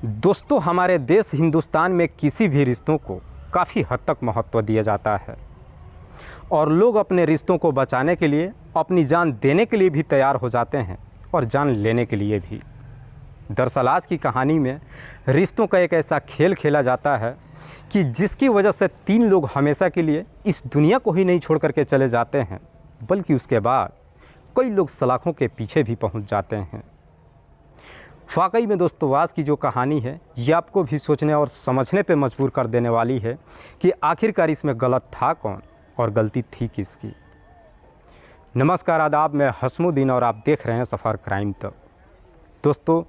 दोस्तों, हमारे देश हिंदुस्तान में किसी भी रिश्तों को काफ़ी हद तक महत्व दिया जाता है और लोग अपने रिश्तों को बचाने के लिए अपनी जान देने के लिए भी तैयार हो जाते हैं और जान लेने के लिए भी। दरअसल आज की कहानी में रिश्तों का एक ऐसा खेल खेला जाता है कि जिसकी वजह से 3 लोग हमेशा के लिए इस दुनिया को ही नहीं छोड़ करके चले जाते हैं, बल्कि उसके बाद कई लोग सलाखों के पीछे भी पहुंच जाते हैं। वाकई में दोस्तों, आज की जो कहानी है ये आपको भी सोचने और समझने पे मजबूर कर देने वाली है कि आखिरकार इसमें गलत था कौन और गलती थी किसकी। नमस्कार, आदाब, मैं हसमुद्दीन और आप देख रहे हैं सफ़र क्राइम तक। दोस्तों,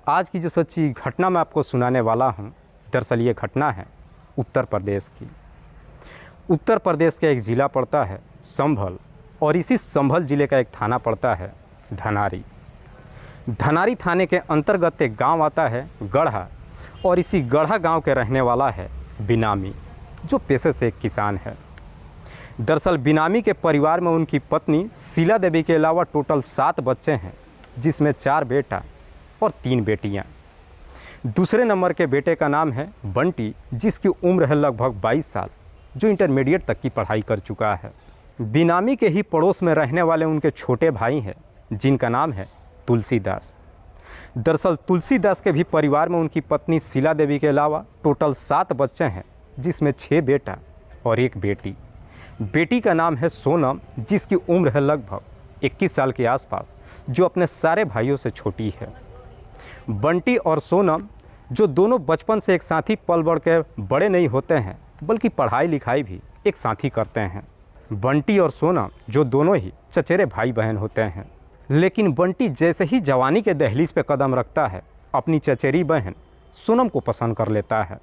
आज की जो सच्ची घटना मैं आपको सुनाने वाला हूँ, दरअसल ये घटना है उत्तर प्रदेश की। उत्तर प्रदेश का एक ज़िला पड़ता है संभल और इसी संभल ज़िले का एक थाना पड़ता है धनारी। धनारी थाने के अंतर्गत एक गांव आता है गढ़ा और इसी गढ़ा गांव के रहने वाला है बिनामी, जो पेशे से एक किसान है। दरअसल बिनामी के परिवार में उनकी पत्नी शीला देवी के अलावा टोटल 7 बच्चे हैं, जिसमें 4 बेटा और 3 बेटियां। दूसरे नंबर के बेटे का नाम है बंटी, जिसकी उम्र है लगभग 22 साल, जो इंटरमीडिएट तक की पढ़ाई कर चुका है। बिनामी के ही पड़ोस में रहने वाले उनके छोटे भाई हैं, जिनका नाम है तुलसीदास। दरअसल तुलसीदास के भी परिवार में उनकी पत्नी शीला देवी के अलावा टोटल 7 बच्चे हैं, जिसमें 6 बेटा और 1 बेटी। बेटी का नाम है सोनम, जिसकी उम्र है लगभग 21 साल के आसपास, जो अपने सारे भाइयों से छोटी है। बंटी और सोनम, जो दोनों बचपन से एक साथ ही पल बढ़ के बड़े नहीं होते हैं, बल्कि पढ़ाई लिखाई भी एक साथ ही करते हैं। बंटी और सोनम जो दोनों ही चचेरे भाई बहन होते हैं, लेकिन बंटी जैसे ही जवानी के दहलीज पे कदम रखता है, अपनी चचेरी बहन सोनम को पसंद कर लेता है।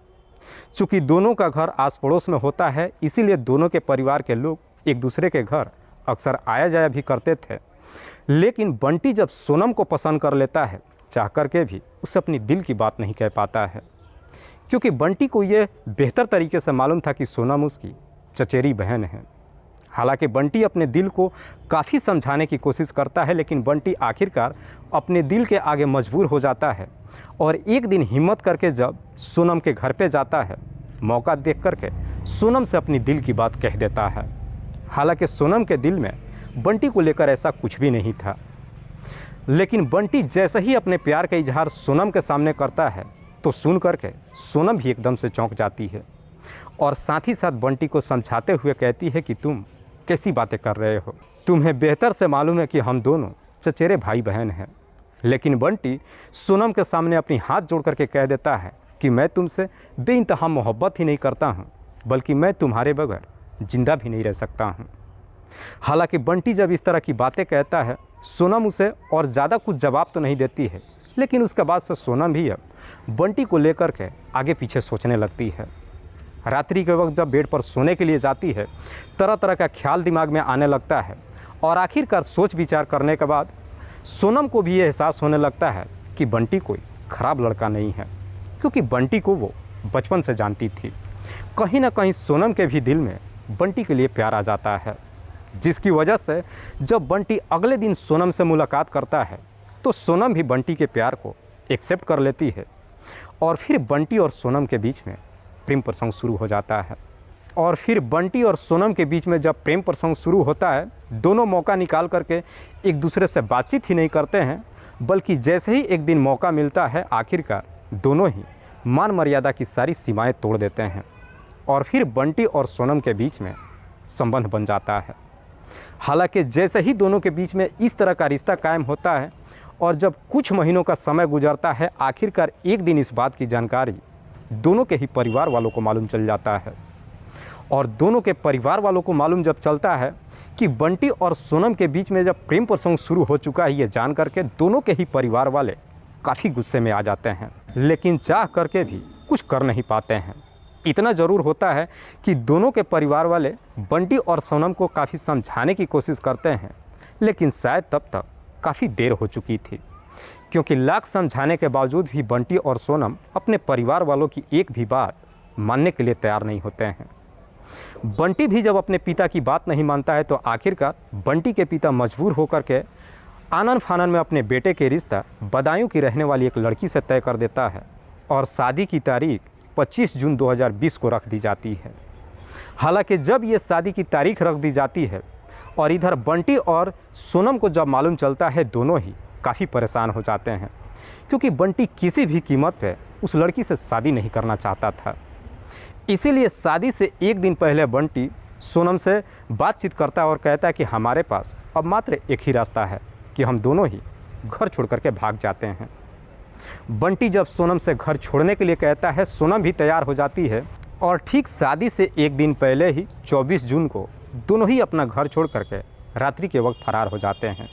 चूँकि दोनों का घर आस पड़ोस में होता है, इसीलिए दोनों के परिवार के लोग एक दूसरे के घर अक्सर आया जाया भी करते थे। लेकिन बंटी जब सोनम को पसंद कर लेता है, चाह करके भी उसे अपनी दिल की बात नहीं कह पाता है, क्योंकि बंटी को ये बेहतर तरीके से मालूम था कि सोनम उसकी चचेरी बहन है। हालांकि बंटी अपने दिल को काफ़ी समझाने की कोशिश करता है, लेकिन बंटी आखिरकार अपने दिल के आगे मजबूर हो जाता है और एक दिन हिम्मत करके जब सोनम के घर पे जाता है, मौका देख करके सोनम से अपनी दिल की बात कह देता है। हालांकि सोनम के दिल में बंटी को लेकर ऐसा कुछ भी नहीं था, लेकिन बंटी जैसे ही अपने प्यार का इजहार सोनम के सामने करता है, तो सुन करके सोनम भी एकदम से चौंक जाती है और साथ ही साथ बंटी को समझाते हुए कहती है कि तुम कैसी बातें कर रहे हो, तुम्हें बेहतर से मालूम है कि हम दोनों चचेरे भाई बहन हैं। लेकिन बंटी सोनम के सामने अपनी हाथ जोड़ करके कह देता है कि मैं तुमसे बेइंतहा मोहब्बत ही नहीं करता हूं, बल्कि मैं तुम्हारे बगैर जिंदा भी नहीं रह सकता हूं। हालांकि बंटी जब इस तरह की बातें कहता है, सोनम उसे और ज़्यादा कुछ जवाब तो नहीं देती है, लेकिन उसके बाद से सोनम भी अब बंटी को लेकर के आगे पीछे सोचने लगती है। रात्रि के वक्त जब बेड पर सोने के लिए जाती है, तरह तरह का ख्याल दिमाग में आने लगता है और आखिरकार सोच विचार करने के बाद सोनम को भी ये एहसास होने लगता है कि बंटी कोई ख़राब लड़का नहीं है, क्योंकि बंटी को वो बचपन से जानती थी। कहीं ना कहीं सोनम के भी दिल में बंटी के लिए प्यार आ जाता है, जिसकी वजह से जब बंटी अगले दिन सोनम से मुलाकात करता है, तो सोनम भी बंटी के प्यार को एक्सेप्ट कर लेती है और फिर बंटी और सोनम के बीच में प्रेम प्रसंग शुरू हो जाता है। और फिर बंटी और सोनम के बीच में जब प्रेम प्रसंग शुरू होता है, दोनों मौका निकाल करके एक दूसरे से बातचीत ही नहीं करते हैं, बल्कि जैसे ही एक दिन मौका मिलता है, आखिरकार दोनों ही मान मर्यादा की सारी सीमाएं तोड़ देते हैं और फिर बंटी और सोनम के बीच में संबंध बन जाता है। हालांकि जैसे ही दोनों के बीच में इस तरह का रिश्ता कायम होता है और जब कुछ महीनों का समय गुजरता है, आखिरकार एक दिन इस बात की जानकारी दोनों के ही परिवार वालों को मालूम चल जाता है। और दोनों के परिवार वालों को मालूम जब चलता है कि बंटी और सोनम के बीच में जब प्रेम प्रसंग शुरू हो चुका है, ये जान करके दोनों के ही परिवार वाले काफ़ी गुस्से में आ जाते हैं, लेकिन चाह करके भी कुछ कर नहीं पाते हैं। इतना ज़रूर होता है कि दोनों के परिवार वाले बंटी और सोनम को काफ़ी समझाने की कोशिश करते हैं, लेकिन शायद तब तक काफ़ी देर हो चुकी थी, क्योंकि लाख समझाने के बावजूद भी बंटी और सोनम अपने परिवार वालों की एक भी बात मानने के लिए तैयार नहीं होते हैं। बंटी भी जब अपने पिता की बात नहीं मानता है, तो आखिरकार बंटी के पिता मजबूर होकर के आनन फानन में अपने बेटे के रिश्ता बदायूं की रहने वाली एक लड़की से तय कर देता है और शादी की तारीख 25 जून 2020 को रख दी जाती है। हालांकि जब ये शादी की तारीख रख दी जाती है और इधर बंटी और सोनम को जब मालूम चलता है, दोनों ही काफ़ी परेशान हो जाते हैं, क्योंकि बंटी किसी भी कीमत पे उस लड़की से शादी नहीं करना चाहता था। इसीलिए शादी से एक दिन पहले बंटी सोनम से बातचीत करता है और कहता है कि हमारे पास अब मात्र एक ही रास्ता है कि हम दोनों ही घर छोड़ करके भाग जाते हैं। बंटी जब सोनम से घर छोड़ने के लिए कहता है, सोनम भी तैयार हो जाती है और ठीक शादी से एक दिन पहले ही 24 जून को दोनों ही अपना घर छोड़ करके रात्रि के वक्त फरार हो जाते हैं।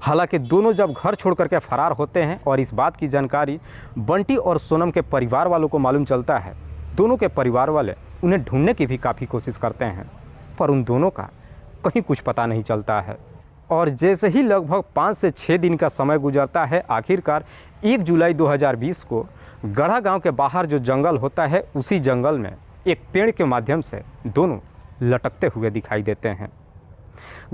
हालांकि दोनों जब घर छोड़ करके फरार होते हैं और इस बात की जानकारी बंटी और सोनम के परिवार वालों को मालूम चलता है, दोनों के परिवार वाले उन्हें ढूंढने की भी काफ़ी कोशिश करते हैं, पर उन दोनों का कहीं कुछ पता नहीं चलता है। और जैसे ही लगभग 5 से 6 दिन का समय गुजरता है, आखिरकार 1 जुलाई 2020 को गढ़ा गांव के बाहर जो जंगल होता है, उसी जंगल में एक पेड़ के माध्यम से दोनों लटकते हुए दिखाई देते हैं।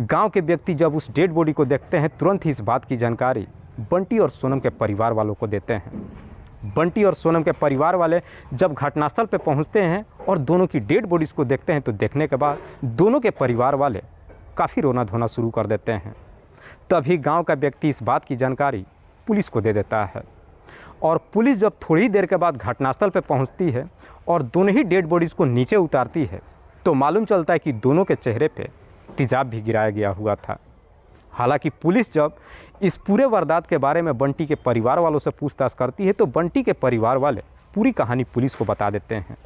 गांव के व्यक्ति जब उस डेड बॉडी को देखते हैं, तुरंत ही इस बात की जानकारी बंटी और सोनम के परिवार वालों को देते हैं। बंटी और सोनम के परिवार वाले जब घटनास्थल पर पहुंचते हैं और दोनों की डेड बॉडीज़ को देखते हैं, तो देखने के बाद दोनों के परिवार वाले काफ़ी रोना धोना शुरू कर देते हैं। तभी गांव का व्यक्ति इस बात की जानकारी पुलिस को दे देता है और पुलिस जब थोड़ी देर के बाद घटनास्थल पर पहुंचती है और दोनों ही डेड बॉडीज़ को नीचे उतारती है, तो मालूम चलता है कि दोनों के चेहरे पे तेजाब भी गिराया गया हुआ था। हालांकि पुलिस जब इस पूरे वारदात के बारे में बंटी के परिवार वालों से पूछताछ करती है, तो बंटी के परिवार वाले पूरी कहानी पुलिस को बता देते हैं।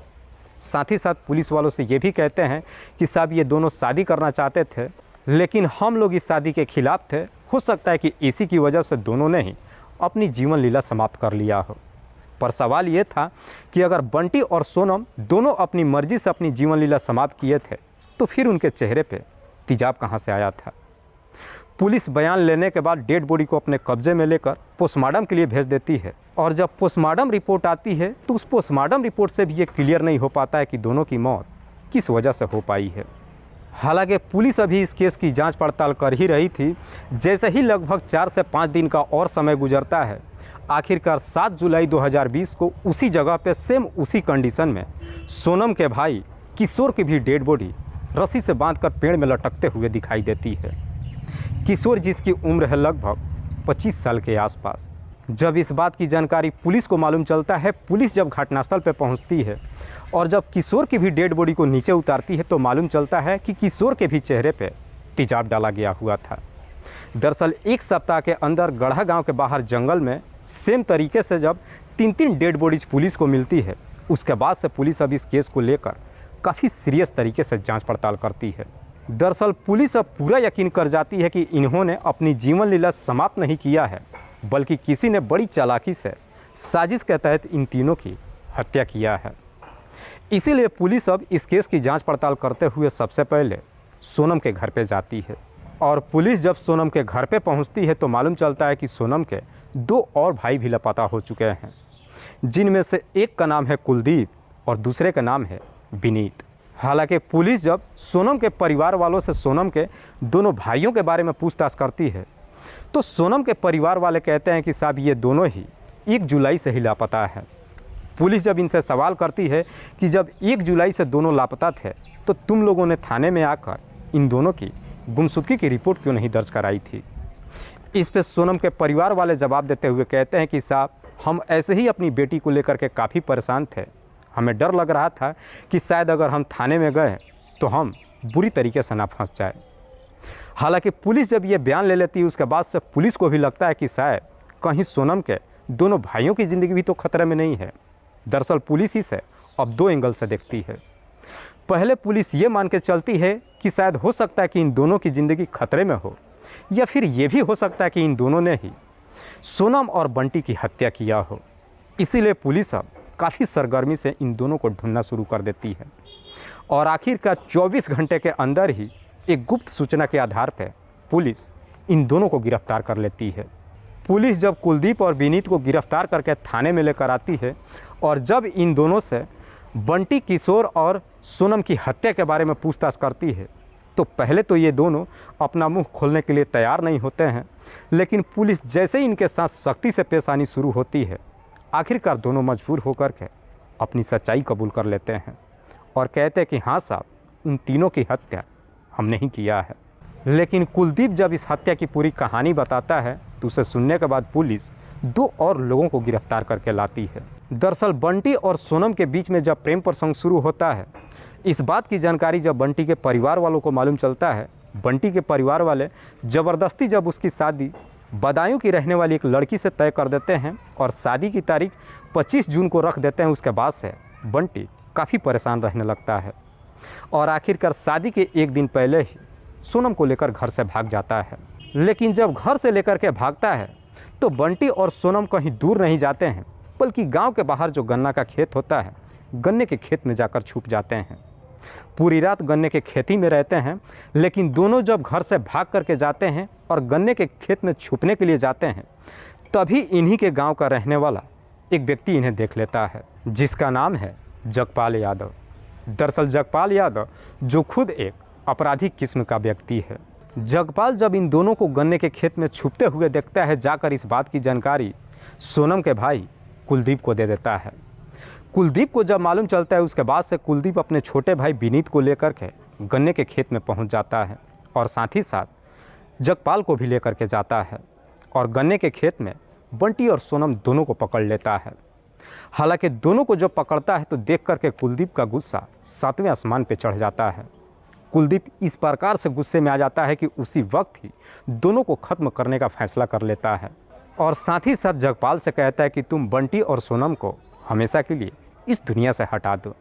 साथ ही साथ पुलिस वालों से ये भी कहते हैं कि साहब, ये दोनों शादी करना चाहते थे, लेकिन हम लोग इस शादी के खिलाफ थे। हो सकता है कि इसी की वजह से दोनों ने ही अपनी जीवन लीला समाप्त कर लिया हो। पर सवाल ये था कि अगर बंटी और सोनम दोनों अपनी मर्जी से अपनी जीवन लीला समाप्त किए थे, तो फिर उनके चेहरे पे तेजाब कहाँ से आया था। पुलिस बयान लेने के बाद डेड बॉडी को अपने कब्जे में लेकर पोस्टमार्टम के लिए भेज देती है और जब पोस्टमार्टम रिपोर्ट आती है, तो उस पोस्टमार्टम रिपोर्ट से भी ये क्लियर नहीं हो पाता है कि दोनों की मौत किस वजह से हो पाई है। हालांकि पुलिस अभी इस केस की जांच पड़ताल कर ही रही थी। जैसे ही लगभग 4 से 5 दिन का और समय गुजरता है, आखिरकार 7 जुलाई 2020 को उसी जगह पे सेम उसी कंडीशन में सोनम के भाई किशोर की भी डेड बॉडी रस्सी से बांधकर पेड़ में लटकते हुए दिखाई देती है। किशोर, जिसकी उम्र है लगभग 25 साल के आसपास। जब इस बात की जानकारी पुलिस को मालूम चलता है, पुलिस जब घटनास्थल पर पहुंचती है और जब किशोर की भी डेड बॉडी को नीचे उतारती है, तो मालूम चलता है कि किशोर के भी चेहरे पे तेजाब डाला गया हुआ था। दरअसल 1 सप्ताह के अंदर गढ़ा गांव के बाहर जंगल में सेम तरीके से जब 3 डेड बॉडीज पुलिस को मिलती है, उसके बाद से पुलिस अब इस केस को लेकर काफ़ी सीरियस तरीके से जाँच पड़ताल करती है। दरअसल पुलिस अब पूरा यकीन कर जाती है कि इन्होंने अपनी जीवन लीला समाप्त नहीं किया है, बल्कि किसी ने बड़ी चालाकी से साजिश के तहत इन तीनों की हत्या किया है। इसीलिए पुलिस अब इस केस की जांच पड़ताल करते हुए सबसे पहले सोनम के घर पे जाती है और पुलिस जब सोनम के घर पे पहुंचती है, तो मालूम चलता है कि सोनम के 2 और भाई भी लापता हो चुके हैं, जिनमें से एक का नाम है कुलदीप और दूसरे का नाम है विनीत। हालांकि पुलिस जब सोनम के परिवार वालों से सोनम के दोनों भाइयों के बारे में पूछताछ करती है, तो सोनम के परिवार वाले कहते हैं कि साहब, ये दोनों ही 1 जुलाई से ही लापता है। पुलिस जब इनसे सवाल करती है कि जब 1 जुलाई से दोनों लापता थे, तो तुम लोगों ने थाने में आकर इन दोनों की गुमशुदगी की रिपोर्ट क्यों नहीं दर्ज कराई थी। इस पे सोनम के परिवार वाले जवाब देते हुए कहते हैं कि साहब, हम ऐसे ही अपनी बेटी को लेकर के काफ़ी परेशान थे। हमें डर लग रहा था कि शायद अगर हम थाने में गए तो हम बुरी तरीके से ना फंस जाए। हालांकि पुलिस जब ये बयान ले लेती है, उसके बाद से पुलिस को भी लगता है कि शायद कहीं सोनम के दोनों भाइयों की ज़िंदगी भी तो खतरे में नहीं है। दरअसल पुलिस ही से अब 2 एंगल से देखती है। पहले पुलिस ये मान के चलती है कि शायद हो सकता है कि इन दोनों की ज़िंदगी खतरे में हो, या फिर ये भी हो सकता है कि इन दोनों ने ही सोनम और बंटी की हत्या किया हो। इसीलिए पुलिस अब काफ़ी सरगर्मी से इन दोनों को ढूंढना शुरू कर देती है और आखिरकार 24 घंटे के अंदर ही एक गुप्त सूचना के आधार पर पुलिस इन दोनों को गिरफ्तार कर लेती है। पुलिस जब कुलदीप और विनीत को गिरफ्तार करके थाने में लेकर आती है और जब इन दोनों से बंटी, किशोर और सोनम की हत्या के बारे में पूछताछ करती है, तो पहले तो ये दोनों अपना मुंह खोलने के लिए तैयार नहीं होते हैं, लेकिन पुलिस जैसे ही इनके साथ सख्ती से पेश आनी शुरू होती है, आखिरकार दोनों मजबूर होकर के अपनी सच्चाई कबूल कर लेते हैं और कहते हैं कि हाँ साहब, उन तीनों की हत्या हमने ही किया है। लेकिन कुलदीप जब इस हत्या की पूरी कहानी बताता है तो उसे सुनने के बाद पुलिस 2 और लोगों को गिरफ्तार करके लाती है। दरअसल बंटी और सोनम के बीच में जब प्रेम प्रसंग शुरू होता है, इस बात की जानकारी जब बंटी के परिवार वालों को मालूम चलता है, बंटी के परिवार वाले ज़बरदस्ती जब उसकी शादी बदायूं की रहने वाली एक लड़की से तय कर देते हैं और शादी की तारीख 25 जून को रख देते हैं। उसके बाद से बंटी काफ़ी परेशान रहने लगता है और आखिरकार शादी के एक दिन पहले ही सोनम को लेकर घर से भाग जाता है। लेकिन जब घर से लेकर के भागता है तो बंटी और सोनम कहीं दूर नहीं जाते हैं, बल्कि गांव के बाहर जो गन्ना का खेत होता है, गन्ने के खेत में जाकर छुप जाते हैं। पूरी रात गन्ने के खेती में रहते हैं। लेकिन दोनों जब घर से भाग करके जाते हैं और गन्ने के खेत में छुपने के लिए जाते हैं, तभी इन्हीं के गांव का रहने वाला एक व्यक्ति इन्हें देख लेता है, जिसका नाम है जगपाल यादव। दरअसल जगपाल यादव जो खुद एक आपराधिक किस्म का व्यक्ति है। जगपाल जब इन दोनों को गन्ने के खेत में छुपते हुए देखता है, जाकर इस बात की जानकारी सोनम के भाई कुलदीप को दे देता है। कुलदीप को जब मालूम चलता है, उसके बाद से कुलदीप अपने छोटे भाई विनीत को लेकर के गन्ने के खेत में पहुंच जाता है और साथ ही साथ जगपाल को भी लेकर के जाता है और गन्ने के खेत में बंटी और सोनम दोनों को पकड़ लेता है। हालांकि दोनों को जब पकड़ता है तो देख करके कुलदीप का गुस्सा 7वें आसमान पे चढ़ जाता है। कुलदीप इस प्रकार से गुस्से में आ जाता है कि उसी वक्त ही दोनों को ख़त्म करने का फैसला कर लेता है और साथ ही साथ जगपाल से कहता है कि तुम बंटी और सोनम को हमेशा के लिए इस दुनिया से हटा दो।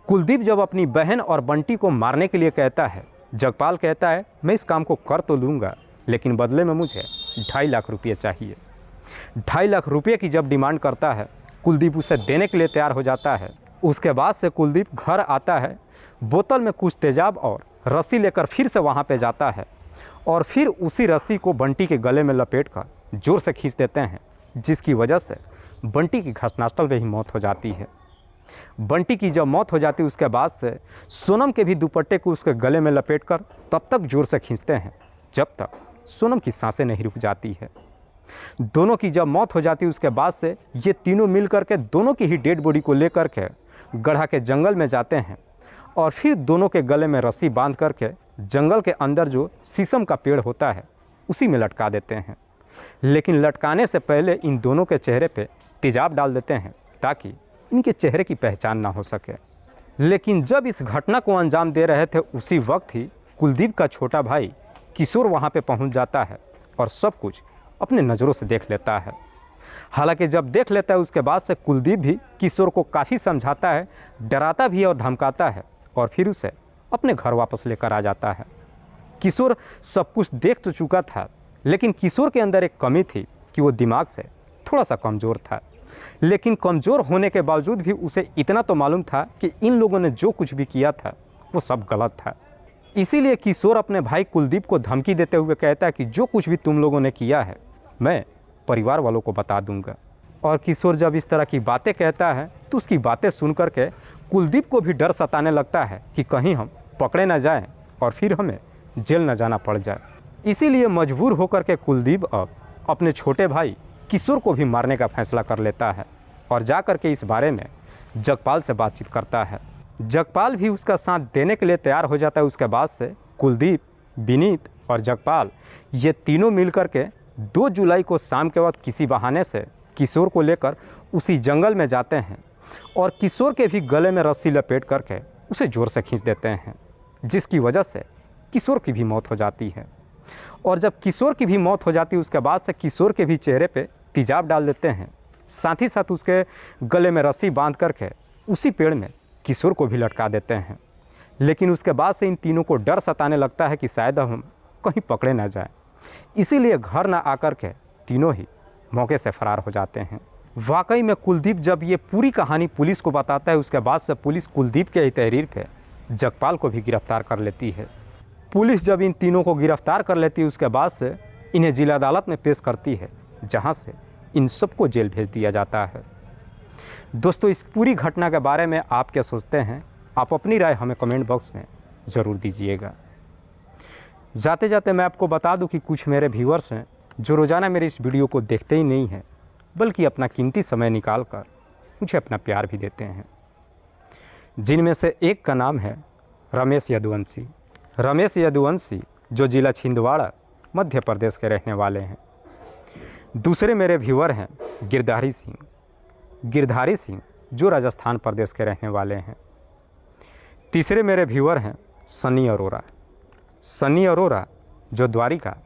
कुलदीप जब अपनी बहन और बंटी को मारने के लिए कहता है, जगपाल कहता है मैं इस काम को कर तो लूँगा, लेकिन बदले में मुझे 2.5 लाख रुपये चाहिए। 2.5 लाख रुपये की जब डिमांड करता है, कुलदीप उसे देने के लिए तैयार हो जाता है। उसके बाद से कुलदीप घर आता है, बोतल में कुछ तेजाब और रस्सी लेकर फिर से वहाँ पे जाता है और फिर उसी रस्सी को बंटी के गले में लपेट कर जोर से खींच देते हैं, जिसकी वजह से बंटी की घटनास्थल में ही मौत हो जाती है। बंटी की जब मौत हो जाती है, उसके बाद से सोनम के भी दुपट्टे को उसके गले में लपेटकर तब तक जोर से खींचते हैं जब तक सोनम की सांसें नहीं रुक जाती है। दोनों की जब मौत हो जाती है, उसके बाद से ये तीनों मिल करके दोनों की ही डेड बॉडी को लेकर के गढ़ा के जंगल में जाते हैं और फिर दोनों के गले में रस्सी बांध करके जंगल के अंदर जो शीशम का पेड़ होता है उसी में लटका देते हैं। लेकिन लटकाने से पहले इन दोनों के चेहरे पे तेजाब डाल देते हैं ताकि इनके चेहरे की पहचान ना हो सके। लेकिन जब इस घटना को अंजाम दे रहे थे, उसी वक्त ही कुलदीप का छोटा भाई किशोर वहाँ पे पहुँच जाता है और सब कुछ अपने नज़रों से देख लेता है। हालांकि जब देख लेता है, उसके बाद से कुलदीप भी किशोर को काफ़ी समझाता है, डराता भी और धमकाता है और फिर उसे अपने घर वापस लेकर आ जाता है। किशोर सब कुछ देख तो चुका था, लेकिन किशोर के अंदर एक कमी थी कि वो दिमाग से थोड़ा सा कमज़ोर था। लेकिन कमज़ोर होने के बावजूद भी उसे इतना तो मालूम था कि इन लोगों ने जो कुछ भी किया था वो सब गलत था। इसीलिए किशोर अपने भाई कुलदीप को धमकी देते हुए कहता है कि जो कुछ भी तुम लोगों ने किया है मैं परिवार वालों को बता दूंगा। और किशोर जब इस तरह की बातें कहता है तो उसकी बातें सुन करके कुलदीप को भी डर सताने लगता है कि कहीं हम पकड़े ना जाएं और फिर हमें जेल न जाना पड़ जाए। इसीलिए मजबूर होकर के कुलदीप अब अपने छोटे भाई किशोर को भी मारने का फैसला कर लेता है और जा कर के इस बारे में जगपाल से बातचीत करता है। जगपाल भी उसका साथ देने के लिए तैयार हो जाता है। उसके बाद से कुलदीप, विनीत और जगपाल ये तीनों मिल कर के 2 जुलाई को शाम के वक्त किसी बहाने से किशोर को लेकर उसी जंगल में जाते हैं और किशोर के भी गले में रस्सी लपेट करके उसे ज़ोर से खींच देते हैं, जिसकी वजह से किशोर की भी मौत हो जाती है। और जब किशोर की भी मौत हो जाती है, उसके बाद से किशोर के भी चेहरे पे तेजाब डाल देते हैं, साथ ही साथ उसके गले में रस्सी बांध करके उसी पेड़ में किशोर को भी लटका देते हैं। लेकिन उसके बाद से इन तीनों को डर सताने लगता है कि शायद हम कहीं पकड़े ना जाएं। इसीलिए घर ना आकर के तीनों ही मौके से फरार हो जाते हैं। वाकई में कुलदीप जब ये पूरी कहानी पुलिस को बताता है, उसके बाद से पुलिस कुलदीप के तहरीर पे जगपाल को भी गिरफ्तार कर लेती है। पुलिस जब इन तीनों को गिरफ्तार कर लेती है, उसके बाद से इन्हें जिला अदालत में पेश करती है, जहां से इन सबको जेल भेज दिया जाता है। दोस्तों, इस पूरी घटना के बारे में आप क्या सोचते हैं? आप अपनी राय हमें कमेंट बॉक्स में ज़रूर दीजिएगा। जाते जाते मैं आपको बता दूं कि कुछ मेरे व्यूअर्स हैं जो रोज़ाना मेरे इस वीडियो को देखते ही नहीं हैं, बल्कि अपना कीमती समय निकाल कर मुझे अपना प्यार भी देते हैं, जिनमें से एक का नाम है रमेश यदुवंशी। रमेश यदुवंशी जो जिला छिंदवाड़ा मध्य प्रदेश के रहने वाले हैं। दूसरे मेरे व्यूअर हैं गिरधारी सिंह। गिरधारी सिंह जो राजस्थान प्रदेश के रहने वाले हैं। तीसरे मेरे व्यूअर हैं सनी अरोरा। सनी अरोरा जो द्वारिका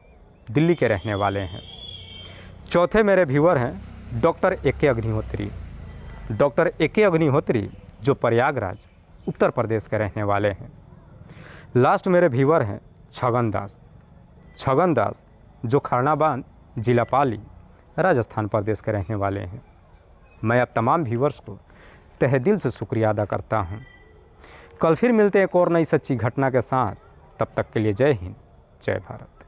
दिल्ली के रहने वाले हैं। चौथे मेरे व्यूअर हैं doctor A K. Agnihotri. Doctor A K. Agnihotri जो प्रयागराज उत्तर प्रदेश के रहने वाले हैं। लास्ट मेरे व्यूअर हैं छगन दास। छगन दास जो खरनाबाद जिला पाली राजस्थान प्रदेश के रहने वाले हैं। मैं अब तमाम व्यूअर्स को तहे दिल से शुक्रिया अदा करता हूँ। कल फिर मिलते हैं एक और नई सच्ची घटना के साथ। तब तक के लिए जय हिंद, जय भारत।